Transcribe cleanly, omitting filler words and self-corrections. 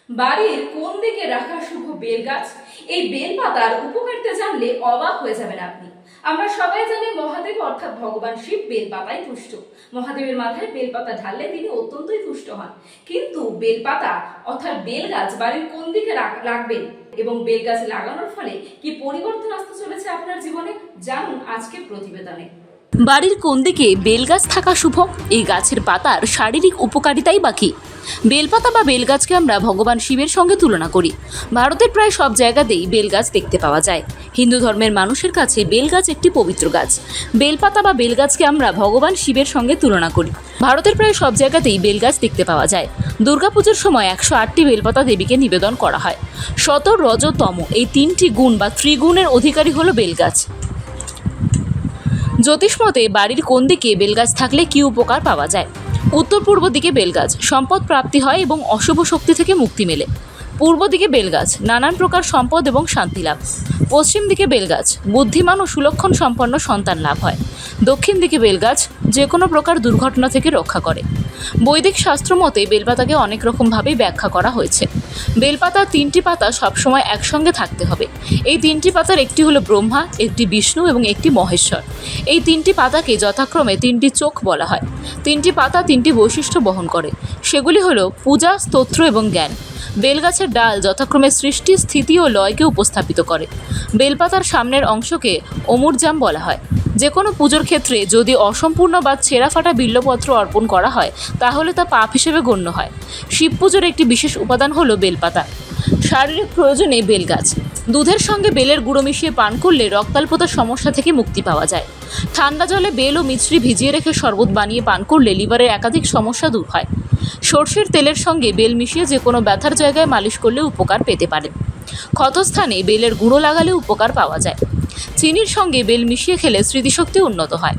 বাড়ির কোন দিকে রাখা শুভ বেল গাছ? এই বেল পাতার উপকারিতা জানলে অবাক হয়ে যাবেন আপনি। আমরা সবাই জানি মহাদেব অর্থাৎ ভগবান শিব বেল পাতায় তুষ্ট। মহাদেবের মাথায় বেল পাতা ঢাললে তিনি অত্যন্তই তুষ্ট হন। কিন্তু বেল পাতা অর্থাৎ বেল গাছ বাড়ির কোন দিকে রাখবেন এবং বেল গাছ লাগানোর ফলে কি পরিবর্তন আসতে চলেছে আপনার জীবনে, জানুন আজকের প্রতিবেদনে। বাড়ির কোন দিকে বেলগাছ থাকা শুভ? এই গাছের পাতার শারীরিক উপকারিতাই বা কী? বেলপাতা বা বেলগাছকে আমরা ভগবান শিবের সঙ্গে তুলনা করি। ভারতের প্রায় সব জায়গাতেই বেলগাছ দেখতে পাওয়া যায়। হিন্দু ধর্মের মানুষের কাছে বেলগাছ একটি পবিত্র গাছ। বেলপাতা বা বেলগাছকে আমরা ভগবান শিবের সঙ্গে তুলনা করি। ভারতের প্রায় সব জায়গাতেই বেলগাছ দেখতে পাওয়া যায়। দুর্গাপুজোর সময় 108টি বেলপাতা দেবীকে নিবেদন করা হয়। শত, রজ, তম এই তিনটি গুণ বা ত্রিগুণের অধিকারী হলো বেলগাছ। জ্যোতিষমতে বাড়ির কোন দিকে বেলগাছ থাকলে কি উপকার পাওয়া যায়? উত্তর পূর্ব দিকে বেলগাছ সম্পদ প্রাপ্তি হয় এবং অশুভ শক্তি থেকে মুক্তি মেলে। পূর্ব দিকে বেলগাছ নানান প্রকার সম্পদ এবং শান্তি লাভ। পশ্চিম দিকে বেলগাছ বুদ্ধিমান ও সুলক্ষণ সম্পন্ন সন্তান লাভ হয়। দক্ষিণ দিকে বেলগাছ যে কোনো প্রকার দুর্ঘটনা থেকে রক্ষা করে। বৈদিক শাস্ত্র মতে বেলপাতাকে অনেক রকমভাবে ব্যাখ্যা করা হয়েছে। বেলপাতার 3টি পাতা সবসময় একসঙ্গে থাকতে হবে। এই 3টি পাতার একটি হলো ব্রহ্মা, একটি বিষ্ণু এবং একটি মহেশ্বর। এই 3টি পাতাকে যথাক্রমে 3টি চোখ বলা হয়। 3টি পাতা 3টি বৈশিষ্ট্য বহন করে, সেগুলি হলো পূজা, স্তোত্র এবং জ্ঞান। বেলগাছের ডাল যথাক্রমে সৃষ্টি, স্থিতি ও লয়কে উপস্থাপিত করে। বেলপাতার সামনের অংশকে অমূর্জাম বলা হয়। যে কোনো পুজোর ক্ষেত্রে যদি অসম্পূর্ণ বা ছেঁড়া ফাটা বিল্বপত্র অর্পণ করা হয় তাহলে তা পাপ হিসেবে গণ্য হয়। শিব পুজোর একটি বিশেষ উপাদান হলো বেলপাতা। শারীরিক প্রয়োজনে বেলগাছ। দুধের সঙ্গে বেলের গুঁড়ো মিশিয়ে পান করলে রক্তাল্পতার সমস্যা থেকে মুক্তি পাওয়া যায়। ঠান্ডা জলে বেল ও মিছরি ভিজিয়ে রেখে শরবত বানিয়ে পান করলে লিভারের একাধিক সমস্যা দূর হয়। সর্ষের তেলের সঙ্গে বেল মিশিয়ে যে কোনো ব্যথার জায়গায় মালিশ করলে উপকার পেতে পারেন। ক্ষতস্থানে বেলের গুঁড়ো লাগালে উপকার পাওয়া যায়। চিনির সঙ্গে বেল মিশিয়ে খেলে স্মৃতিশক্তি উন্নত হয়।